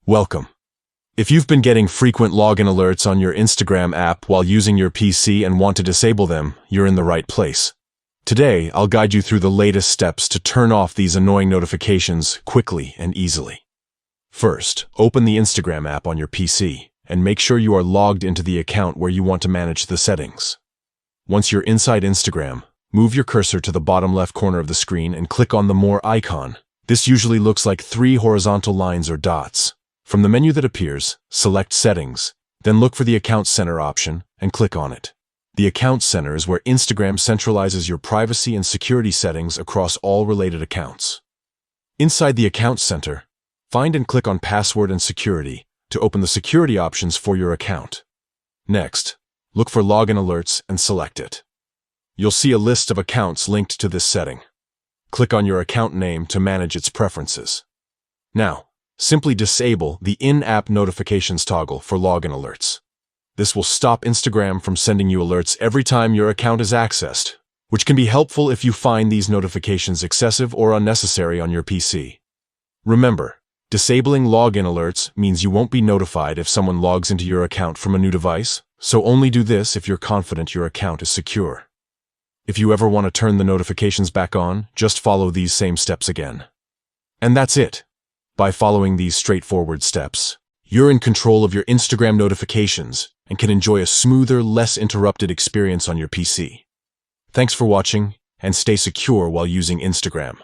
Welcome. If you've been getting frequent login alerts on your Instagram app while using your PC and want to disable them, you're in the right place. Today, I'll guide you through the latest steps to turn off these annoying notifications quickly and easily. First, open the Instagram app on your PC and make sure you are logged into the account where you want to manage the settings. Once you're inside Instagram, move your cursor to the bottom left corner of the screen and click on the More icon. This usually looks like 3 horizontal lines or dots. From the menu that appears, select Settings, then look for the Account Center option and click on it. The Account Center is where Instagram centralizes your privacy and security settings across all related accounts. Inside the Account Center, find and click on Password and Security to open the security options for your account. Next, look for Login Alerts and select it. You'll see a list of accounts linked to this setting. Click on your account name to manage its preferences. Now, simply disable the in-app notifications toggle for login alerts. This will stop Instagram from sending you alerts every time your account is accessed, which can be helpful if you find these notifications excessive or unnecessary on your PC. Remember, disabling login alerts means you won't be notified if someone logs into your account from a new device, so only do this if you're confident your account is secure. If you ever want to turn the notifications back on, just follow these same steps again. And that's it. By following these straightforward steps, you're in control of your Instagram notifications and can enjoy a smoother, less interrupted experience on your PC. Thanks for watching, and stay secure while using Instagram.